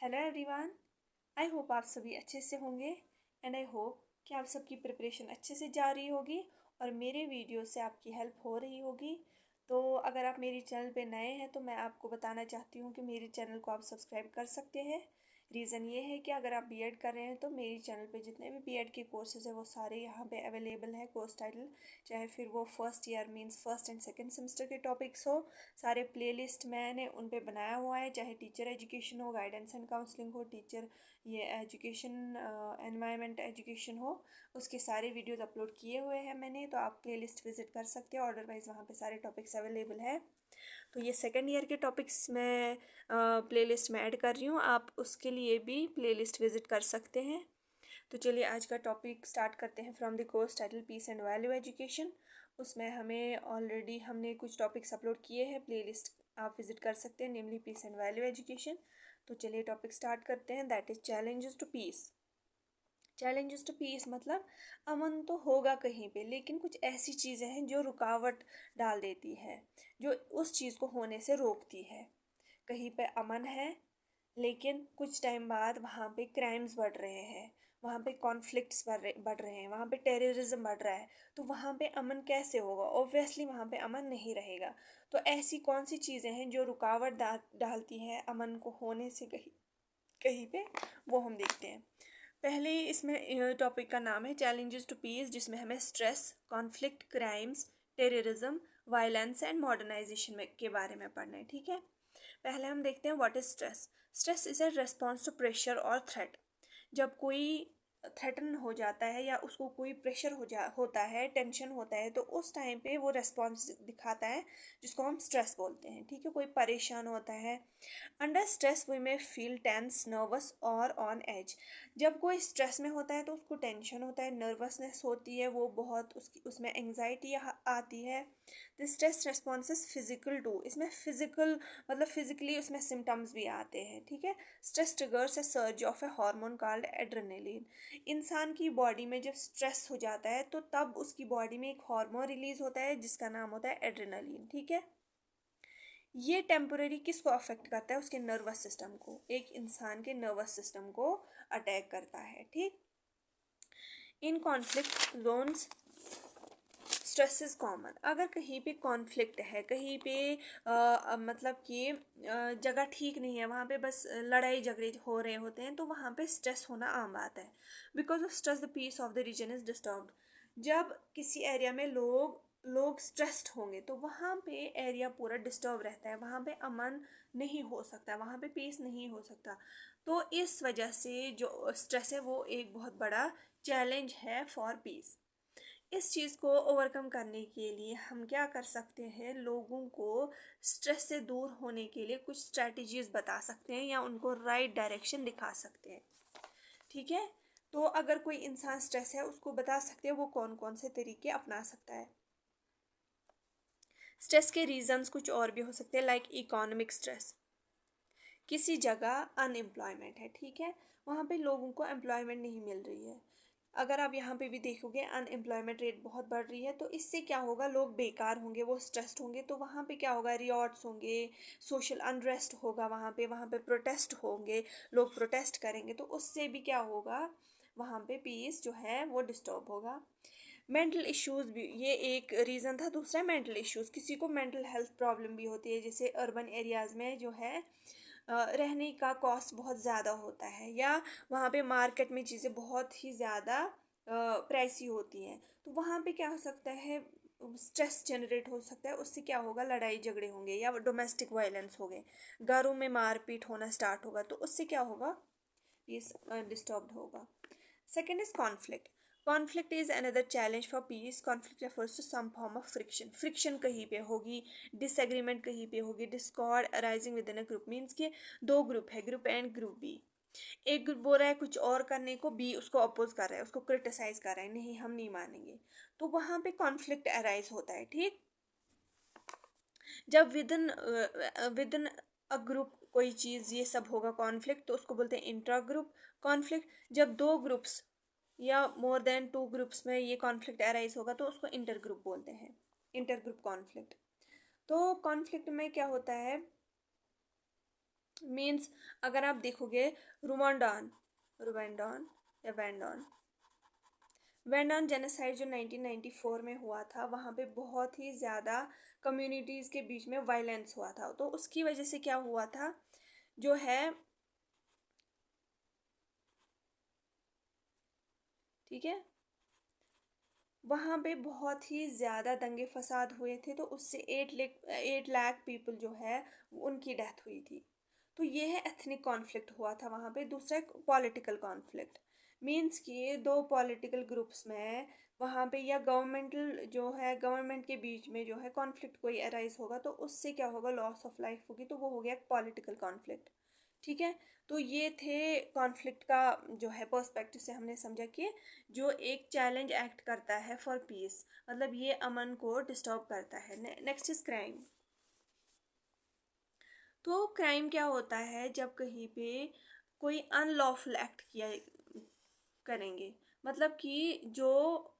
Hello everyone. I hope आप सभी अच्छे से होंगे एंड आई होप कि आप सबकी प्रिपरेशन अच्छे से जा रही होगी और मेरे वीडियो से आपकी हेल्प हो रही होगी। तो अगर आप मेरी चैनल पे नए हैं तो मैं आपको बताना चाहती हूँ कि मेरे चैनल को आप सब्सक्राइब कर सकते हैं। रीज़न ये है कि अगर आप बीएड कर रहे हैं तो मेरी चैनल पे जितने भी बीएड के कोर्सेज़ हैं वो सारे यहाँ पे अवेलेबल है। कोर्स टाइटल चाहे फिर वो first year means first and second semester के टॉपिक्स हो, सारे प्लेलिस्ट मैंने उन पे बनाया हुआ है। चाहे टीचर एजुकेशन हो, गाइडेंस एंड काउंसलिंग हो, टीचर ये एजुकेशन एनवायरनमेंट एजुकेशन हो, उसके सारे वीडियोस अपलोड किए हुए हैं मैंने। तो आप प्लेलिस्ट विजिट कर सकते हो, अदरवाइज़ वहाँ पे सारे टॉपिक्स अवेलेबल है। तो ये सेकेंड ईयर के टॉपिक्स मैं प्लेलिस्ट में ऐड कर रही हूँ, आप उसके लिए भी प्लेलिस्ट विजिट कर सकते हैं। तो चलिए आज का टॉपिक स्टार्ट करते हैं from the course title peace and value education. उसमें हमने कुछ टॉपिक्स अपलोड किए हैं, प्लेलिस्ट आप विजिट कर सकते हैं, namely peace and value education. तो चलिए टॉपिक स्टार्ट करते हैं, that is challenges to peace. Challenges to peace मतलब अमन तो होगा कहीं पे, लेकिन कुछ ऐसी चीज़ें हैं जो रुकावट डाल देती है, जो उस चीज़ को होने से रोकती है। कहीं पे अमन है लेकिन कुछ टाइम बाद वहाँ पे क्राइम्स बढ़ रहे हैं, वहाँ पे कॉन्फ्लिक्ट्स बढ़ रहे हैं, वहाँ पे टेररिज्म बढ़ रहा है। तो वहाँ पे अमन कैसे होगा? ऑब्वियसली वहाँ पे अमन नहीं रहेगा। तो ऐसी कौन सी चीज़ें हैं जो रुकावट डालती हैं अमन को होने से कहीं कहीं पे, वो हम देखते हैं। पहले इसमें टॉपिक का नाम है चैलेंजेस टू पीस, जिसमें हमें stress, conflict, crimes, terrorism, violence and modernisation में के बारे में पढ़ना है। ठीक है, पहले हम देखते हैं what is stress. Stress is a response to pressure और थ्रेट। जब कोई थ्रेटन हो जाता है या उसको कोई प्रेशर होता है, टेंशन होता है, तो उस टाइम पे वो रेस्पॉन्स दिखाता है, जिसको हम स्ट्रेस बोलते हैं। ठीक है, कोई परेशान होता है। अंडर स्ट्रेस वी में फील टेंस, नर्वस और ऑन एज। जब कोई स्ट्रेस में होता है तो उसको टेंशन होता है, नर्वसनेस होती है, वो बहुत उसकी उसमें एंग्जाइटी आती है। The stress response is physical too, इसमें फिजिकल मतलब फिजिकली उसमें सिम्टम्स भी आते हैं। ठीक है, stress triggers a surge of a hormone called adrenaline. इंसान की बॉडी में जब स्ट्रेस हो जाता है तो तब उसकी बॉडी में एक हार्मोन रिलीज होता है जिसका नाम होता है एड्रेनलिन। ठीक है, ये टेम्पोरेरी किसको अफेक्ट करता है? उसके नर्वस सिस्टम को, एक इंसान के नर्वस सिस्टम को अटैक करता है। ठीक, in conflict zones stress is common. अगर कहीं पे कॉन्फ्लिक्ट है, कहीं पे मतलब कि जगह ठीक नहीं है, वहाँ पे बस लड़ाई झगड़े हो रहे होते हैं, तो वहाँ पे स्ट्रेस होना आम बात है। Because of stress the peace of the region is disturbed. जब किसी एरिया में लोग लोग स्ट्रेस्ड होंगे तो वहाँ पे एरिया पूरा डिस्टर्ब रहता है, वहाँ पे अमन नहीं हो सकता, वहाँ पे पीस नहीं हो सकता। तो इस वजह से जो स्ट्रेस है वो एक बहुत बड़ा चैलेंज है फॉर पीस। इस चीज़ को ओवरकम करने के लिए हम क्या कर सकते हैं? लोगों को स्ट्रेस से दूर होने के लिए कुछ स्ट्रैटेजीज बता सकते हैं या उनको राइट डायरेक्शन दिखा सकते हैं। ठीक है, तो अगर कोई इंसान स्ट्रेस है उसको बता सकते हैं वो कौन कौन से तरीके अपना सकता है। स्ट्रेस के रीजंस कुछ और भी हो सकते हैं, लाइक इकोनॉमिक स्ट्रेस। किसी जगह अनएम्प्लॉयमेंट है, ठीक है, वहाँ पे लोगों को एम्प्लॉयमेंट नहीं मिल रही है। अगर आप यहाँ पे भी देखोगे अनएम्प्लॉयमेंट रेट बहुत बढ़ रही है, तो इससे क्या होगा? लोग बेकार होंगे, वो स्ट्रेस्ड होंगे, तो वहाँ पे क्या होगा? रियॉट्स होंगे, सोशल अनरेस्ट होगा, वहाँ पे प्रोटेस्ट होंगे, लोग प्रोटेस्ट करेंगे, तो उससे भी क्या होगा? वहाँ पे पीस जो है वो डिस्टर्ब होगा। मेंटल इश्यूज भी ये एक रीज़न था। दूसरा मेंटल इश्यूज, किसी को मेंटल हेल्थ प्रॉब्लम भी होती है, जैसे अर्बन एरियाज़ में जो है रहने का कॉस्ट बहुत ज़्यादा होता है, या वहाँ पे मार्केट में चीज़ें बहुत ही ज़्यादा प्राइसी होती हैं, तो वहाँ पे क्या हो सकता है? स्ट्रेस जनरेट हो सकता है, उससे क्या होगा? लड़ाई झगड़े होंगे या डोमेस्टिक वायलेंस हो गए, घरों में मारपीट होना स्टार्ट होगा, तो उससे क्या होगा? पीस डिस्टर्ब्ड होगा। Second is conflict. Conflict is another challenge for peace. Conflict refers to some form of friction. Friction कहीं पे होगी, disagreement कहीं पे होगी, discord arising within a group means कि दो ग्रुप है, group A and group B. एक ग्रुप बोल रहा है कुछ और करने को, बी उसको अपोज कर रहा है, उसको क्रिटिसाइज कर रहा है, नहीं हम नहीं मानेंगे, तो वहाँ पे कॉन्फ्लिक्ट अराइज होता है। ठीक, जब विदिन अ ग्रुप कोई चीज़ ये सब होगा कॉन्फ्लिक्ट, तो उसको बोलते हैं इंट्रा ग्रुप कॉन्फ्लिक्ट। जब दो ग्रुप्स या मोर देन टू ग्रुप्स में ये कॉन्फ्लिक्ट अराइज होगा तो उसको इंटर ग्रुप बोलते हैं, इंटर ग्रुप कॉन्फ्लिक्ट। तो कॉन्फ्लिक्ट में क्या होता है? मीन्स अगर आप देखोगे रुवांडान, रुवेंडॉन या वेंडॉन, वेंडॉन जेनोसाइड जो 1994 में हुआ था, वहाँ पे बहुत ही ज़्यादा कम्युनिटीज़ के बीच में वायलेंस हुआ था। तो उसकी वजह से क्या हुआ था, जो है, ठीक है, वहाँ पे बहुत ही ज़्यादा दंगे फसाद हुए थे। तो उससे 8 लाख पीपल जो है उनकी डेथ हुई थी। तो ये है एथनिक कॉन्फ्लिक्ट हुआ था वहाँ पे। दूसरा पॉलिटिकल कॉन्फ्लिक्ट, मीन्स कि दो पॉलिटिकल ग्रुप्स में वहाँ पे, या गवर्नमेंटल जो है, गवर्नमेंट के बीच में जो है कॉन्फ्लिक्ट कोई अराइज होगा तो उससे क्या होगा, लॉस ऑफ लाइफ होगी। तो वो हो गया पॉलिटिकल कॉन्फ्लिक्ट। ठीक है। तो ये थे कॉन्फ्लिक्ट का जो है पर्सपेक्टिव से हमने समझा कि जो एक चैलेंज एक्ट करता है फॉर पीस, मतलब ये अमन को डिस्टर्ब करता है। Next is crime. तो क्राइम क्या होता है, जब कहीं पे कोई अनलॉफुल एक्ट किया करेंगे, मतलब कि जो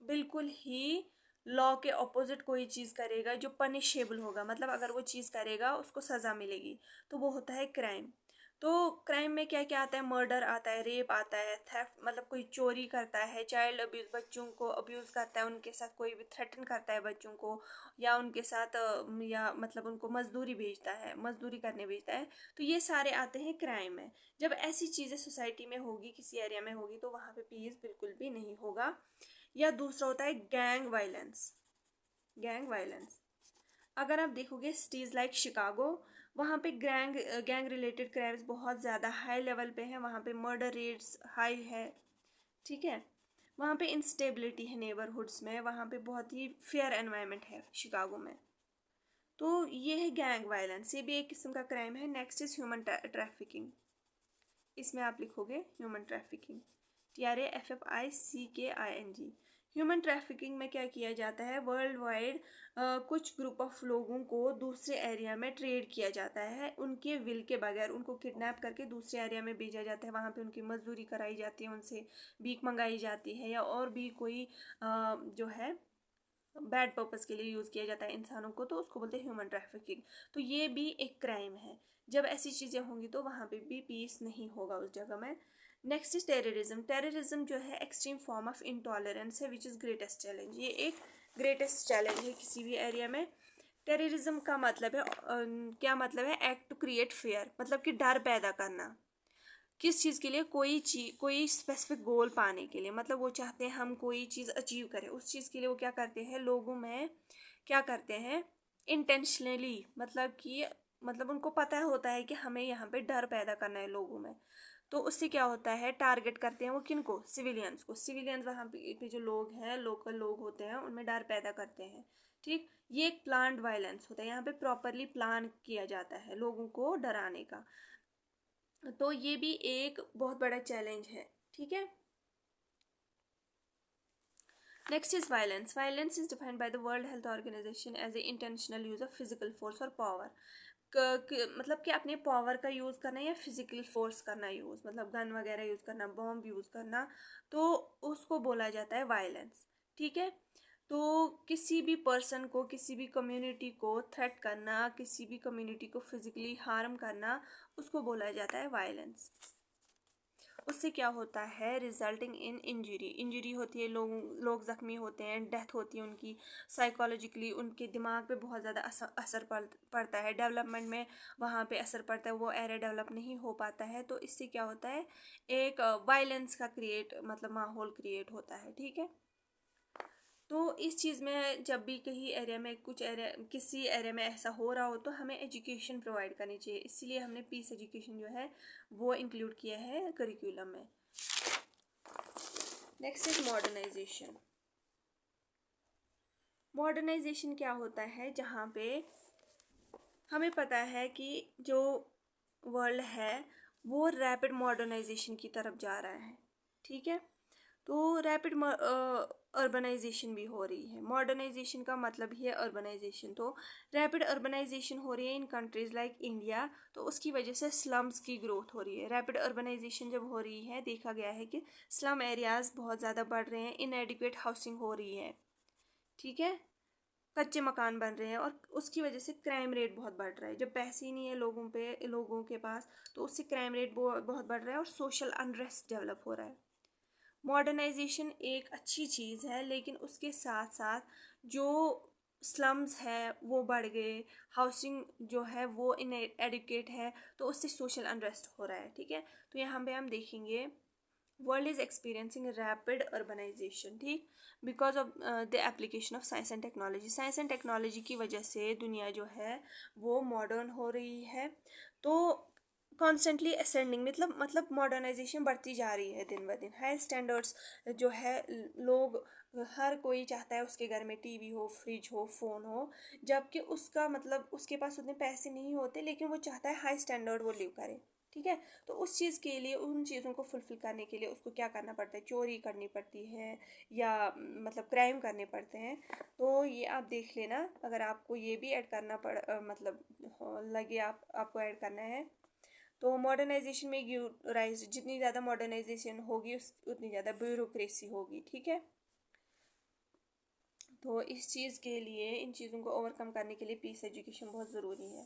बिल्कुल ही लॉ के ऑपोजिट कोई चीज़ करेगा जो पनिशेबल होगा, मतलब अगर वो चीज़ करेगा उसको सज़ा मिलेगी, तो वो होता है क्राइम। तो क्राइम में क्या क्या आता है, मर्डर आता है, रेप आता है, थेफ्ट मतलब कोई चोरी करता है, चाइल्ड अब्यूज़ बच्चों को अब्यूज़ करता है, उनके साथ कोई भी थ्रेटन करता है बच्चों को, या उनके साथ या मतलब उनको मजदूरी भेजता है, मजदूरी करने भेजता है। तो ये सारे आते हैं क्राइम में। जब ऐसी चीज़ें सोसाइटी में होगी, किसी एरिया में होगी, तो वहाँ पे पीस बिल्कुल भी नहीं होगा। या दूसरा होता है गैंग वायलेंस। गैंग वायलेंस, अगर आप देखोगे सिटीज़ लाइक शिकागो, वहाँ पे गैंग गैंग रिलेटेड क्राइम्स बहुत ज़्यादा हाई लेवल पे हैं। वहाँ पे मर्डर रेट्स हाई है। ठीक है। वहाँ पे इंस्टेबिलिटी है नेबरहुड्स में, वहाँ पे बहुत ही फेयर एनवायरनमेंट है शिकागो में। तो ये है गैंग वायलेंस, ये भी एक किस्म का क्राइम है। Next is human trafficking. इसमें आप लिखोगे human trafficking, TRAFFICKING। Human trafficking में क्या किया जाता है, वर्ल्ड वाइड कुछ ग्रुप ऑफ लोगों को दूसरे एरिया में ट्रेड किया जाता है, उनके विल के बगैर उनको किडनैप करके दूसरे एरिया में भेजा जाता है। वहाँ पे उनकी मजदूरी कराई जाती है, उनसे भीख मंगाई जाती है, या और भी कोई जो है बैड पर्पस के लिए यूज़ किया जाता है इंसानों को, तो उसको बोलते हैं ह्यूमन ट्रैफिकिंग। तो ये भी एक क्राइम है। जब ऐसी चीज़ें होंगी तो वहाँ पे भी पीस नहीं होगा उस जगह में। Next is terrorism. टेररिज्म जो है एक्सट्रीम फॉर्म ऑफ इंटॉलरेंस है, विच इज़ ग्रेटेस्ट चैलेंज। ये एक ग्रेटेस्ट चैलेंज है किसी भी एरिया में। टेररिज्म का मतलब है क्या मतलब है, एक्ट टू क्रिएट फेयर, मतलब कि डर पैदा करना। किस चीज़ के लिए, कोई चीज, कोई स्पेसिफिक गोल पाने के लिए, मतलब वो चाहते हैं हम कोई चीज़ अचीव करें, उस चीज़ के लिए वो क्या करते हैं, लोगों में क्या करते हैं, इंटेंशनली, मतलब कि मतलब उनको पता होता है कि हमें यहाँ पे डर पैदा करना है लोगों में। तो उससे क्या होता है, टारगेट करते हैं वो किनको, सिविलियंस को। सिविलियंस वहाँ पे जो लोग हैं, लोकल लोग होते हैं, उनमें डर पैदा करते हैं। ठीक, ये एक प्लान्ड वायलेंस होता है। यहाँ पे प्रॉपरली प्लान किया जाता है लोगों को डराने का। तो ये भी एक बहुत बड़ा चैलेंज है। ठीक है। Next is violence. Violence is defined by the World Health Organization as a intentional use of physical force और पावर। मतलब कि अपने पावर का यूज़ करना या फिजिकल फोर्स करना यूज़, मतलब गन वगैरह यूज़ करना, बॉम्ब यूज़ करना, तो उसको बोला जाता है वायलेंस। ठीक है। तो किसी भी पर्सन को, किसी भी कम्युनिटी को थ्रेट करना, किसी भी कम्युनिटी को फिजिकली हार्म करना, उसको बोला जाता है वायलेंस। उससे क्या होता है, रिजल्टिंग इन इंजरी। इंजरी होती है, लोग ज़ख्मी होते हैं, डेथ होती है उनकी। साइकोलॉजिकली उनके दिमाग पे बहुत ज़्यादा असर पड़ता है। डेवलपमेंट में वहाँ पे असर पड़ता है, वो एरिया डेवलप नहीं हो पाता है। तो इससे क्या होता है, एक वायलेंस का मतलब माहौल क्रिएट होता है। ठीक है। तो इस चीज़ में जब भी कहीं एरिया में, कुछ एरिया, किसी एरिया में ऐसा हो रहा हो, तो हमें एजुकेशन प्रोवाइड करनी चाहिए। इसीलिए हमने पीस एजुकेशन जो है वो इंक्लूड किया है करिकुलम में। Next is modernisation. मॉडर्नाइजेशन क्या होता है, जहाँ पे हमें पता है कि जो वर्ल्ड है वो रैपिड मॉडर्नाइजेशन की तरफ जा रहा है। ठीक है। तो रैपिड अर्बनाइजेशन भी हो रही है। मॉडर्नाइजेशन का मतलब ही है अर्बनाइजेशन। तो रैपिड अर्बनाइजेशन हो रही है इन कंट्रीज़ लाइक इंडिया, तो उसकी वजह से स्लम्स की ग्रोथ हो रही है। रैपिड अर्बनाइजेशन जब हो रही है, देखा गया है कि स्लम एरियाज़ बहुत ज़्यादा बढ़ रहे हैं, इनएडिक्वेट हाउसिंग हो रही है। ठीक है। कच्चे मकान बन रहे हैं और उसकी वजह से क्राइम रेट बहुत बढ़ रहा है। जब पैसे ही नहीं है लोगों के पास, तो उससे क्राइम रेट बहुत बढ़ रहा है और सोशल अनरेस्ट डेवलप हो रहा है। मॉडर्नाइजेशन एक अच्छी चीज़ है, लेकिन उसके साथ साथ जो स्लम्स है वो बढ़ गए, हाउसिंग जो है वो इनएडुकेट है, तो उससे सोशल अनरेस्ट हो रहा है। ठीक है, तो यहाँ पे हम देखेंगे world is experiencing rapid urbanisation, ठीक, because of the application of science and technology. Science and technology की वजह से दुनिया जो है वो मॉडर्न हो रही है। तो कॉन्स्टेंटली असेंडिंग मतलब मॉडर्नाइजेशन बढ़ती जा रही है दिन ब दिन। हाई स्टैंडर्ड्स जो है, लोग, हर कोई चाहता है उसके घर में टीवी हो, फ्रिज हो, फ़ोन हो, जबकि उसका मतलब उसके पास उतने पैसे नहीं होते, लेकिन वो चाहता है हाई स्टैंडर्ड वो लिव करे। ठीक है, तो उस चीज़ के लिए, उन चीज़ों को फुलफ़िल करने के लिए उसको क्या करना पड़ता है, चोरी करनी पड़ती है या मतलब क्राइम करने पड़ते हैं। तो ये आप देख लेना, अगर आपको ये भी ऐड करना मतलब लगे आपको ऐड करना है, तो मॉडर्नाइजेशन में राइज, जितनी ज़्यादा मॉडर्नाइजेशन होगी उतनी ज़्यादा ब्यूरोक्रेसी होगी। ठीक है, तो इस चीज़ के लिए, इन चीज़ों को ओवरकम करने के लिए पीस एजुकेशन बहुत ज़रूरी है।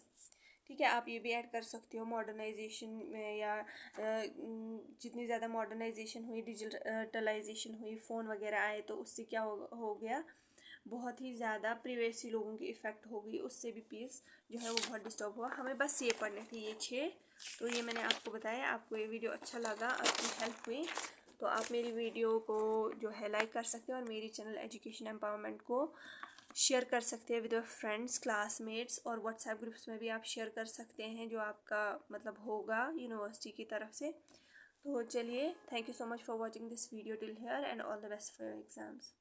ठीक है, आप ये भी ऐड कर सकते हो मॉडर्नाइजेशन में, या जितनी ज़्यादा मॉडर्नाइजेशन हुई, डिजिटलाइजेशन हुई, फ़ोन वगैरह आए, तो उससे क्या हो गया, बहुत ही ज़्यादा प्रिवेसी लोगों की इफ़ेक्ट हो गई, उससे भी पीस जो है वो बहुत डिस्टर्ब हुआ। हमें बस ये पढ़ने थे, ये 6। तो ये मैंने आपको बताया। आपको ये वीडियो अच्छा लगा, आपकी हेल्प हुई, तो आप मेरी वीडियो को जो है लाइक कर सकते हैं और मेरी चैनल एजुकेशन एम्पावरमेंट को शेयर कर सकते हैं विद योर फ्रेंड्स, क्लासमेट्स, और व्हाट्सएप ग्रुप्स में भी आप शेयर कर सकते हैं जो आपका मतलब होगा यूनिवर्सिटी की तरफ से। तो चलिए, thank you so much for watching this video till here, and all the best for your exams.